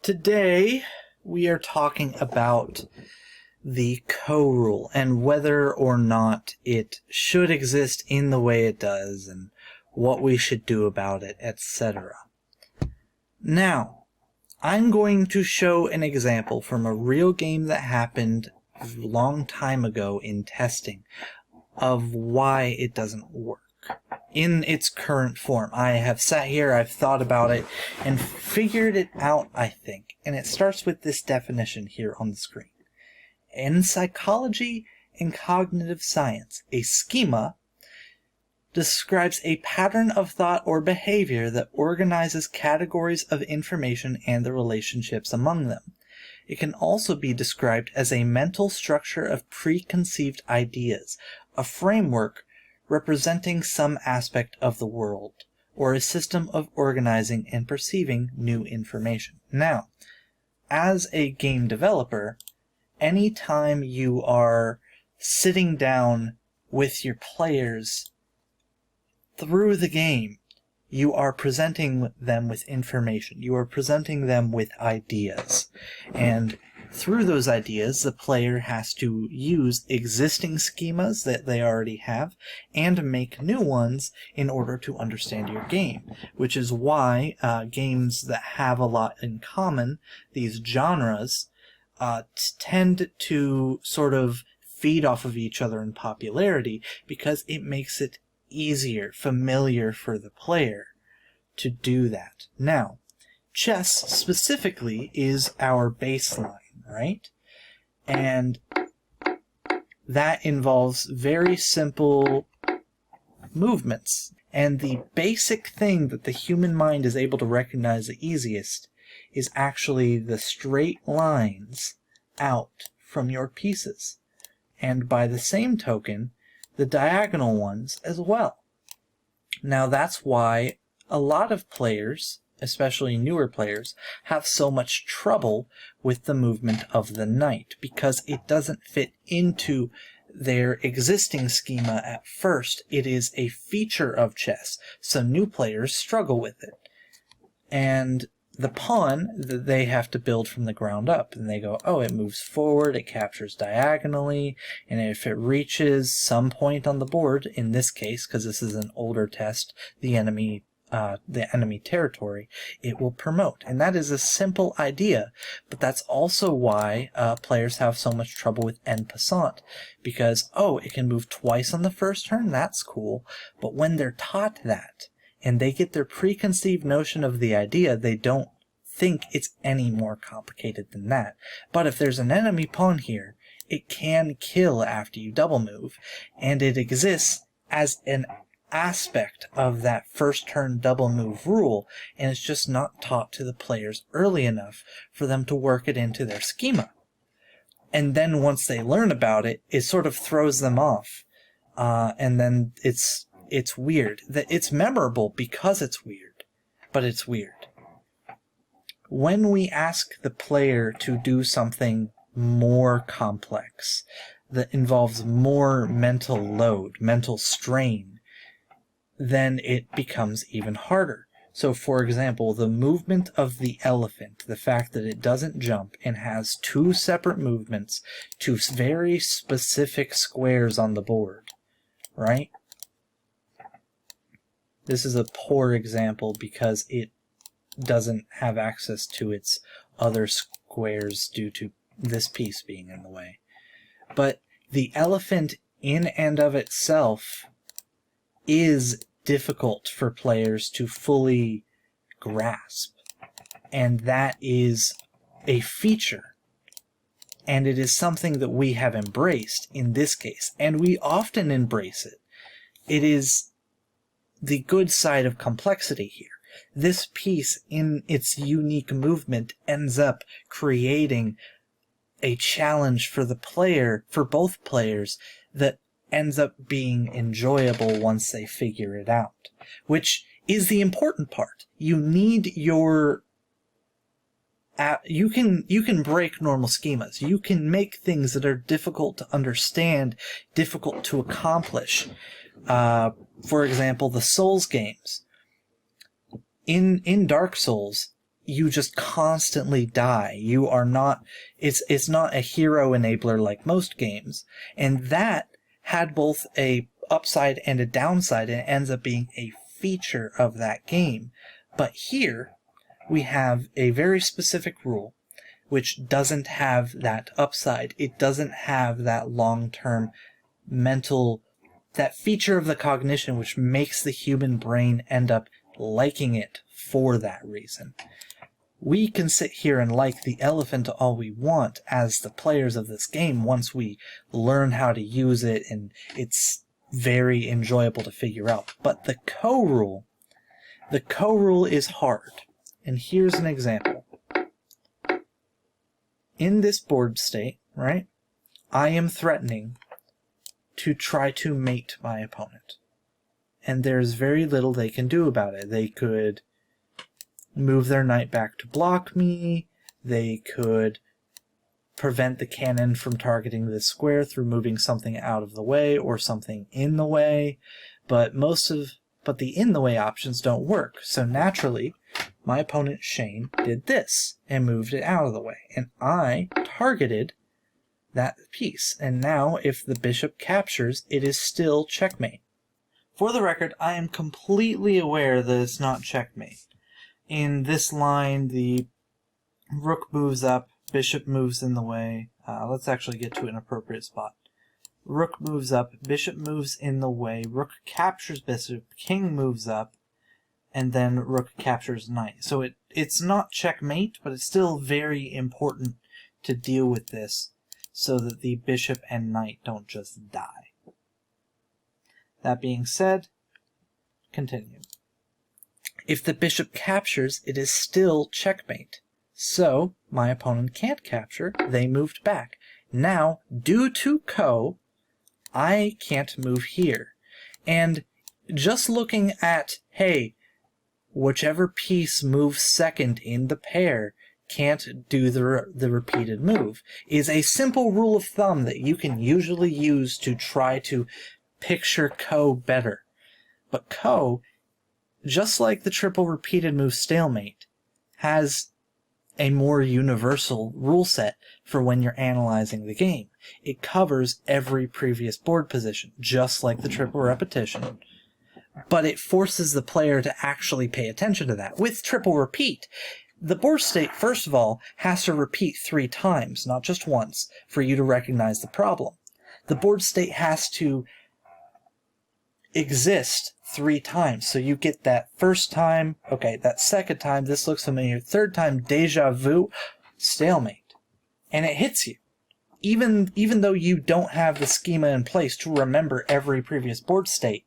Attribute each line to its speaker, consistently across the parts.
Speaker 1: Today we are talking about the co-rule and whether or not it should exist in the way it does and what we should do about it, etc. Now, I'm going to show an example from a real game that happened a long time ago in testing of why it doesn't work in its current form. I have sat here, I've thought about it, and figured it out, I think. And it starts with this definition here on the screen. In psychology and cognitive science, a schema describes a pattern of thought or behavior that organizes categories of information and the relationships among them. It can also be described as a mental structure of preconceived ideas, a framework representing some aspect of the world, or a system of organizing and perceiving new information. Now, as a game developer, anytime you are sitting down with your players through the game, you are presenting them with information. You are presenting them with ideas. And through those ideas, the player has to use existing schemas that they already have and make new ones in order to understand your game, which is why games that have a lot in common, these genres, tend to sort of feed off of each other in popularity because it makes it easier, familiar for the player to do that. Now, chess specifically is our baseline, right? And that involves very simple movements. And the basic thing that the human mind is able to recognize the easiest is actually the straight lines out from your pieces. And by the same token, the diagonal ones as well. Now that's why a lot of players, especially newer players, have so much trouble with the movement of the knight, because it doesn't fit into their existing schema at first. It is a feature of chess, so new players struggle with it. And the pawn that they have to build from the ground up, and they go, oh, it moves forward, it captures diagonally, and if it reaches some point on the board, in this case, because this is an older test, the enemy territory, it will promote. And that is a simple idea, but that's also why players have so much trouble with en passant, because, oh, it can move twice on the first turn, that's cool, but when they're taught that, and they get their preconceived notion of the idea, they don't think it's any more complicated than that. But if there's an enemy pawn here, it can kill after you double move, and it exists as an aspect of that first turn double move rule, and it's just not taught to the players early enough for them to work it into their schema. And then once they learn about it, it sort of throws them off, and then it's weird. It's memorable because it's weird, but it's weird. When we ask the player to do something more complex, that involves more mental load, mental strain, then it becomes even harder. So, for example, the movement of the elephant, the fact that it doesn't jump and has two separate movements to very specific squares on the board, right? This is a poor example because it doesn't have access to its other squares due to this piece being in the way. But the elephant in and of itself is difficult for players to fully grasp. And that is a feature. And it is something that we have embraced in this case. And we often embrace it. It is the good side of complexity here. This piece, in its unique movement, ends up creating a challenge for the player, for both players, that ends up being enjoyable once they figure it out, which is the important part. You need your you can break normal schemas. You can make things that are difficult to understand, difficult to accomplish. For example, the Souls games. In Dark Souls, you just constantly die. You are not, it's not a hero enabler like most games. And that had both a upside and a downside, and it ends up being a feature of that game. But here we have a very specific rule which doesn't have that upside. It doesn't have that long-term mental, that feature of the cognition which makes the human brain end up liking it for that reason. We can sit here and like the elephant all we want as the players of this game once we learn how to use it, and it's very enjoyable to figure out. But the co-rule is hard. And here's an example. In this board state, right, I am threatening to try to mate my opponent. And there's very little they can do about it. They could move their knight back to block me. They could prevent the cannon from targeting this square through moving something out of the way or something in the way. But the in the way options don't work. So naturally, my opponent Shane did this and moved it out of the way. And I targeted that piece. And now if the bishop captures, it is still checkmate. For the record, I am completely aware that it's not checkmate. In this line, the rook moves up, bishop moves in the way. Let's actually get to an appropriate spot. Rook moves up, bishop moves in the way, rook captures bishop, king moves up, and then rook captures knight. So it's not checkmate, but it's still very important to deal with this so that the bishop and knight don't just die. That being said, continue. If the bishop captures, it is still checkmate. So my opponent can't capture, they moved back. Now, due to ko, I can't move here. And just looking at, hey, whichever piece moves second in the pair can't do the repeated move, is a simple rule of thumb that you can usually use to try to picture ko better. But ko, just like the triple repeated move stalemate, has a more universal rule set for when you're analyzing the game. It covers every previous board position, just like the triple repetition, but it forces the player to actually pay attention to that. With triple repeat, the board state, first of all, has to repeat 3 times, not just once, for you to recognize the problem. The board state has to exist 3 times. So you get that first time, okay, that second time, this looks familiar, third time, deja vu, stalemate. And it hits you. Even though you don't have the schema in place to remember every previous board state,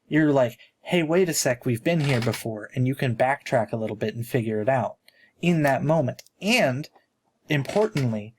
Speaker 1: you're like, hey, wait a sec, we've been here before, and you can backtrack a little bit and figure it out in that moment. And, importantly,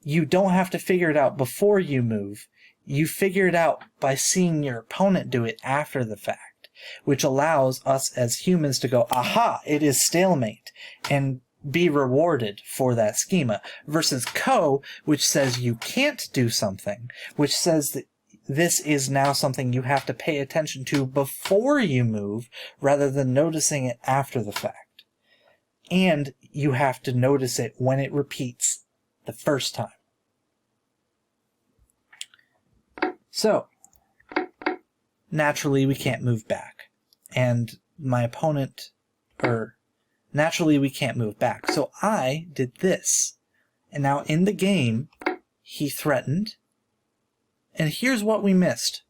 Speaker 1: you don't have to figure it out before you move. You figure it out by seeing your opponent do it after the fact, which allows us as humans to go, aha, it is stalemate, and be rewarded for that schema, versus ko, which says you can't do something, which says that this is now something you have to pay attention to before you move, rather than noticing it after the fact. And you have to notice it when it repeats the first time. So, naturally we can't move back. And my opponent, naturally we can't move back. So I did this. And now in the game, he threatened. And here's what we missed.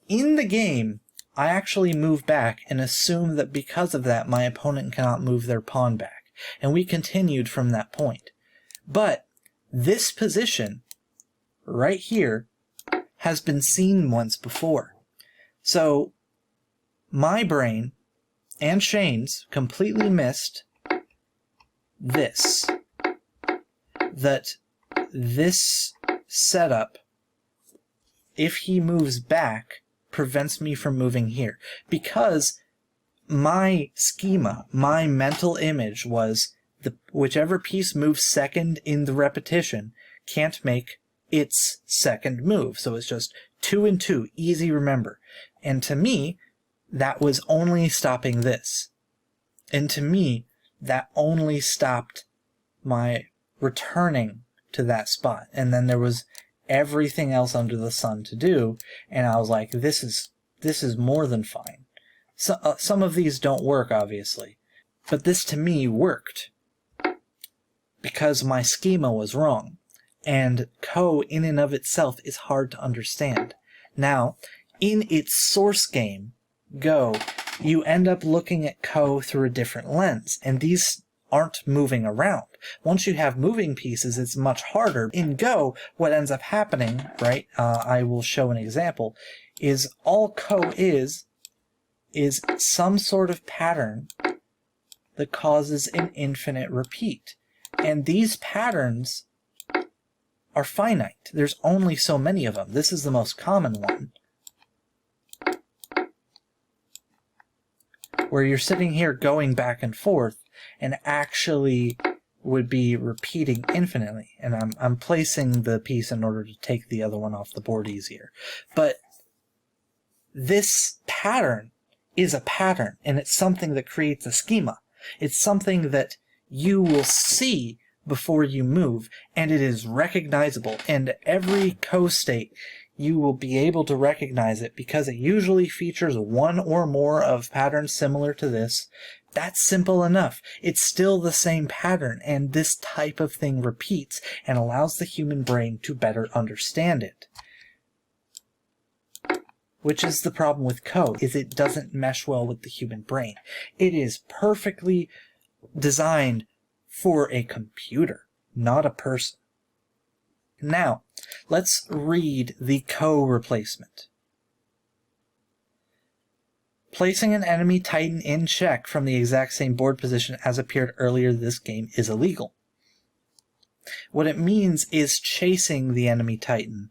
Speaker 1: In the game, I actually move back and assume that because of that, my opponent cannot move their pawn back. And we continued from that point. But this position right here has been seen once before. So my brain and Shane's completely missed this. That this setup, if he moves back, prevents me from moving here. Because my schema, my mental image was whichever piece moves second in the repetition can't make its second move. So it's just 2 and 2, easy remember. And to me, that was only stopping this. And to me, that only stopped my returning to that spot. And then there was everything else under the sun to do, and I was like, this is more than fine. So, some of these don't work, obviously, but this to me worked because my schema was wrong, and Ko in and of itself is hard to understand. Now, in its source game, Go, you end up looking at Ko through a different lens, and these aren't moving around. Once you have moving pieces, it's much harder. In Go, what ends up happening, right, I will show an example, is all Ko is some sort of pattern that causes an infinite repeat. And these patterns are finite. There's only so many of them. This is the most common one, where you're sitting here going back and forth and actually would be repeating infinitely. And I'm placing the piece in order to take the other one off the board easier. But this pattern is a pattern, and it's something that creates a schema. It's something that you will see before you move, and it is recognizable. And every co-state, you will be able to recognize it because it usually features one or more of patterns similar to this. That's simple enough. It's still the same pattern, and this type of thing repeats and allows the human brain to better understand it. Which is the problem with code, is it doesn't mesh well with the human brain. It is perfectly designed for a computer, not a person. Now, let's read the Ko replacement. Placing an enemy Titan in check from the exact same board position as appeared earlier this game is illegal. What it means is chasing the enemy Titan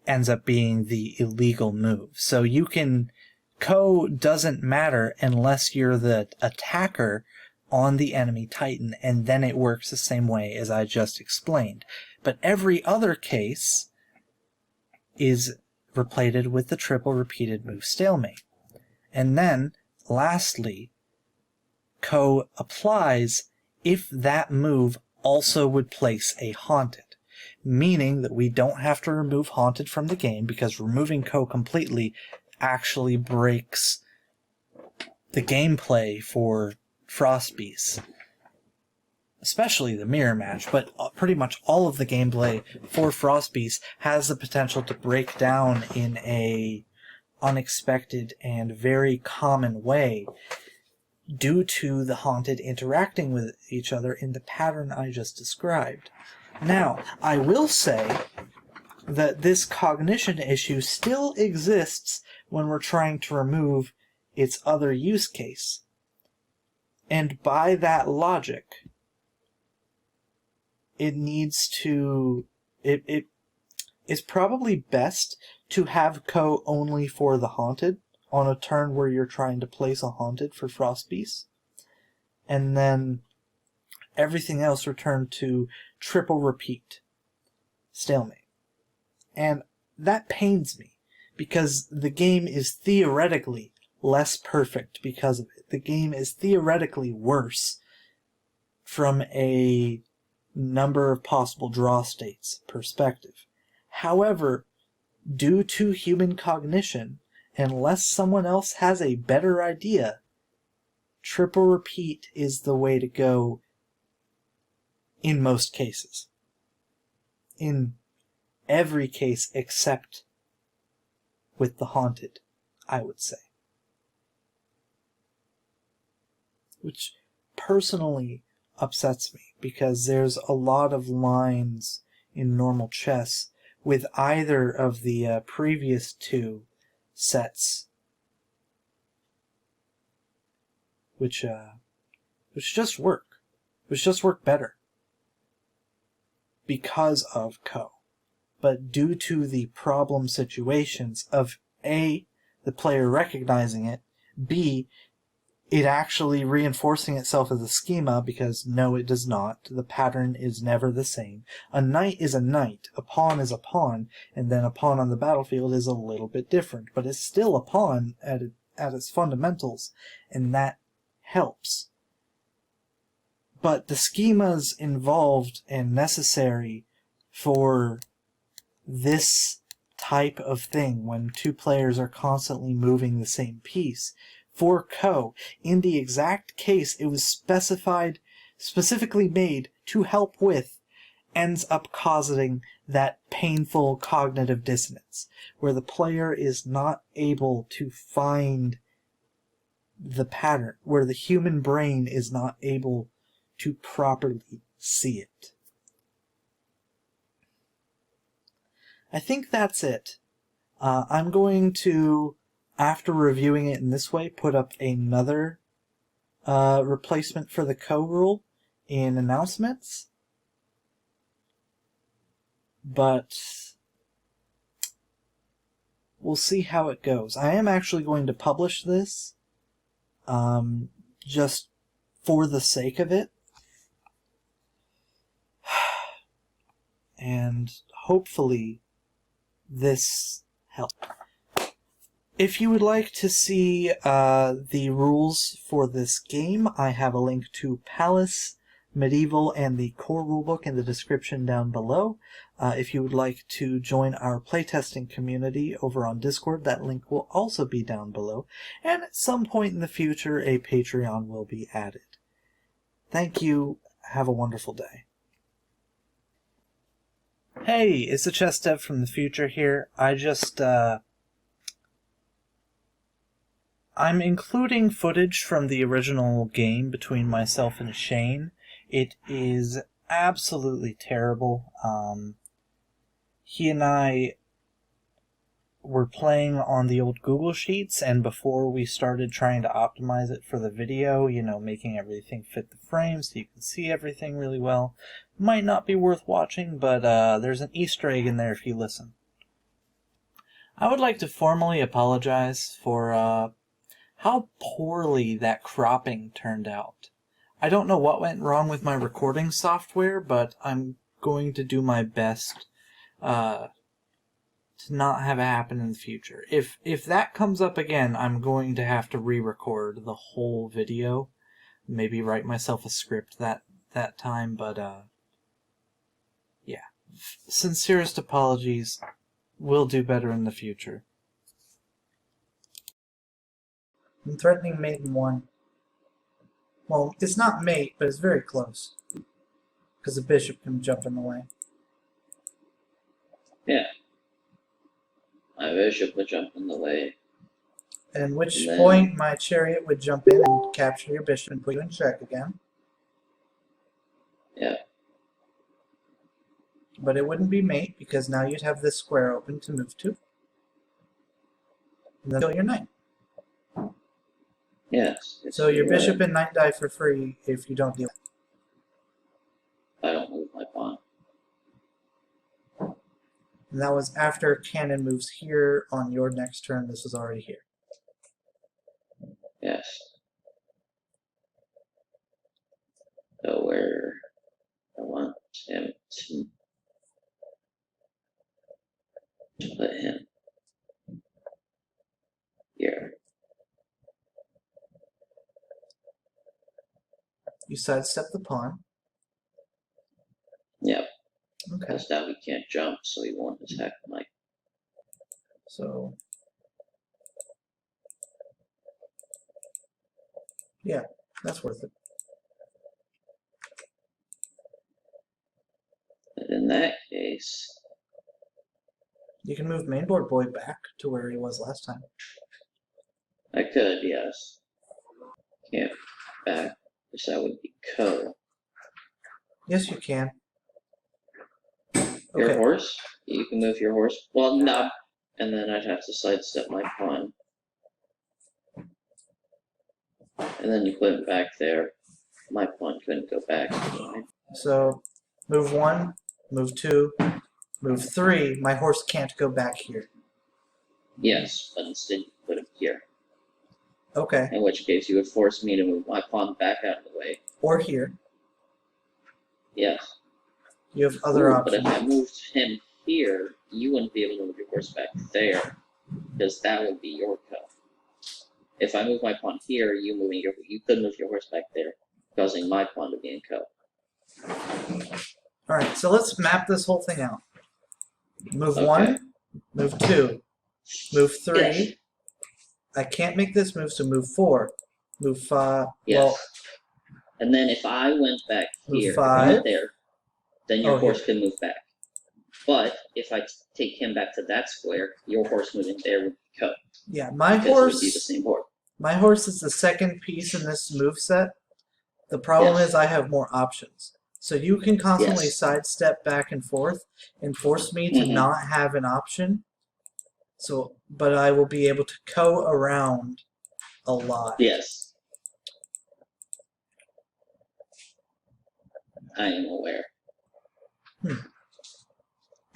Speaker 1: ends up being the illegal move. So you can... Ko doesn't matter unless you're the attacker on the enemy Titan, and then it works the same way as I just explained. But every other case is replated with the triple repeated move stalemate. And then, lastly, Ko applies if that move also would place a haunted. Meaning that we don't have to remove haunted from the game, because removing Ko completely actually breaks the gameplay for Frost Beasts. Especially the mirror match, but pretty much all of the gameplay for Frost Beasts has the potential to break down in a unexpected and very common way due to the haunted interacting with each other in the pattern I just described. Now, I will say that this cognition issue still exists when we're trying to remove its other use case. And by that logic, it needs to... It's probably best to have Ko only for the haunted on a turn where you're trying to place a haunted for Frost Beasts. And then everything else return to triple repeat stalemate. And that pains me, because the game is theoretically less perfect because of it. The game is theoretically worse from a number of possible draw states perspective. However, due to human cognition, unless someone else has a better idea, triple repeat is the way to go in most cases. In every case except with the haunted, I would say. Which personally upsets me, because there's a lot of lines in normal chess with either of the previous two sets which just work. Which just work better because of Ko. But due to the problem situations of A, the player recognizing it, B, it actually reinforcing itself as a schema, because no, it does not. The pattern is never the same. A knight is a knight, a pawn is a pawn, and then a pawn on the battlefield is a little bit different, but it's still a pawn at its fundamentals, and that helps. But the schemas involved and necessary for this type of thing, when two players are constantly moving the same piece, for Ko, in the exact case it was specifically made to help with, ends up causing that painful cognitive dissonance, where the player is not able to find the pattern, where the human brain is not able to properly see it. I think that's it. I'm going to, after reviewing it in this way, put up another replacement for the Ko rule in announcements. But we'll see how it goes. I am actually going to publish this just for the sake of it. And hopefully this helps. If you would like to see the rules for this game, I have a link to Palace, Medieval, and the Core Rulebook in the description down below. If you would like to join our playtesting community over on Discord, that link will also be down below. And at some point in the future, a Patreon will be added. Thank you. Have a wonderful day. Hey, it's the Chess Dev from the future here. I'm including footage from the original game between myself and Shane. It is absolutely terrible. He and I were playing on the old Google Sheets, and before we started trying to optimize it for the video, making everything fit the frame so you can see everything really well, might not be worth watching, but there's an Easter egg in there if you listen. I would like to formally apologize for how poorly that cropping turned out. I don't know what went wrong with my recording software, but I'm going to do my best to not have it happen in the future. If that comes up again, I'm going to have to re-record the whole video. Maybe write myself a script that time, but yeah. Sincerest apologies. We'll do better in the future. I'm threatening mate in 1. Well, it's not mate, but it's very close. Because the bishop can jump in the way.
Speaker 2: Yeah. My bishop would jump in the way.
Speaker 1: At which point my chariot would jump in and capture your bishop and put you in check again.
Speaker 2: Yeah.
Speaker 1: But it wouldn't be mate, because now you'd have this square open to move to. And then kill your knight.
Speaker 2: Yes.
Speaker 1: So your bishop and knight die for free if you don't deal with it.
Speaker 2: I don't move my pawn.
Speaker 1: And that was after cannon moves here on your next turn. This was already here.
Speaker 2: Yes. So where I want him to put him here.
Speaker 1: You sidestep the pawn.
Speaker 2: Yep.
Speaker 1: Okay.
Speaker 2: Because now he can't jump, so he won't attack my.
Speaker 1: So yeah, that's worth it.
Speaker 2: But in that case,
Speaker 1: you can move mainboard boy back to where he was last time.
Speaker 2: I could, yes. Can't back, because that would be Ko.
Speaker 1: Yes, you can.
Speaker 2: Your
Speaker 1: Okay.
Speaker 2: horse? You can move your horse. Well, no. And then I'd have to sidestep my pawn. And then you put it back there. My pawn couldn't go back.
Speaker 1: So move 1, move 2, move 3. My horse can't go back here.
Speaker 2: Yes, but instead you put him here.
Speaker 1: Okay.
Speaker 2: In which case, you would force me to move my pawn back out of the way.
Speaker 1: Or here.
Speaker 2: Yes.
Speaker 1: You have other
Speaker 2: But
Speaker 1: options.
Speaker 2: if I moved him here, you wouldn't be able to move your horse back there, because that would be your co. If I move my pawn here, you could move your horse back there, causing my pawn to be in co.
Speaker 1: Alright, so let's map this whole thing out. Move
Speaker 2: Okay.
Speaker 1: 1, move 2, move 3.
Speaker 2: Yes.
Speaker 1: I can't make this move, so move 4. Move 5.
Speaker 2: Yes.
Speaker 1: Well,
Speaker 2: and then if I went back
Speaker 1: move
Speaker 2: here,
Speaker 1: 5.
Speaker 2: if I went there, then your horse
Speaker 1: here.
Speaker 2: can move back. But if I take him back to that square, your horse moving there would be co.
Speaker 1: Yeah, my
Speaker 2: because
Speaker 1: horse.
Speaker 2: It would be the same board.
Speaker 1: My horse is the second piece in this move set. The problem
Speaker 2: Yes.
Speaker 1: is I have more options. So you can constantly
Speaker 2: Yes.
Speaker 1: sidestep back and forth and force me to not have an option. So, but I will be able to co around a lot.
Speaker 2: Yes. I am aware.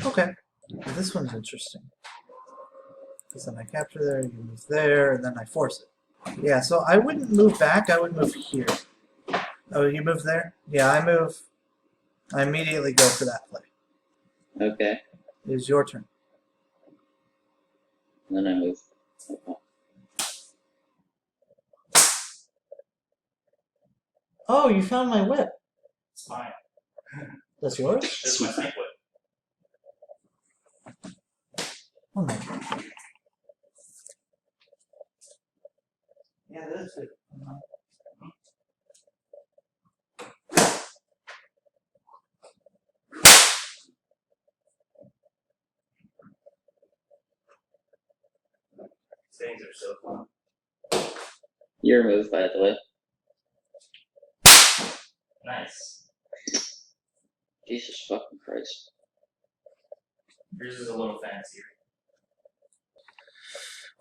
Speaker 1: Okay. This one's interesting. Because then I capture there, you move there, and then I force it. Yeah, so I wouldn't move back, I would move here. Oh, you move there? Yeah, I move. I immediately go for that play.
Speaker 2: Okay.
Speaker 1: It is your turn.
Speaker 2: And then I move. Okay.
Speaker 1: Oh, you found my whip.
Speaker 3: It's mine.
Speaker 1: That's yours?
Speaker 3: This is my snake whip.
Speaker 1: Oh, no. Yeah, that's it.
Speaker 3: Things are so fun.
Speaker 2: Your move, by the way.
Speaker 3: Nice.
Speaker 2: Jesus fucking Christ.
Speaker 3: Yours is a little fancier.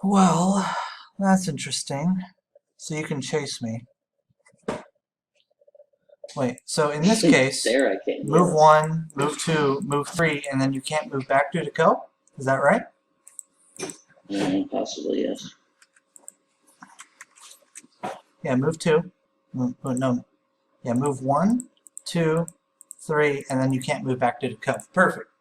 Speaker 1: Well, that's interesting. So you can chase me. Wait, so in this case,
Speaker 2: There I came.
Speaker 1: move 1, move 2, move 3, and then you can't move back due to co? Is that right?
Speaker 2: Possibly, yes.
Speaker 1: Yeah, move 2. No. Yeah, move 1, 2, 3, and then you can't move back due to co. Perfect.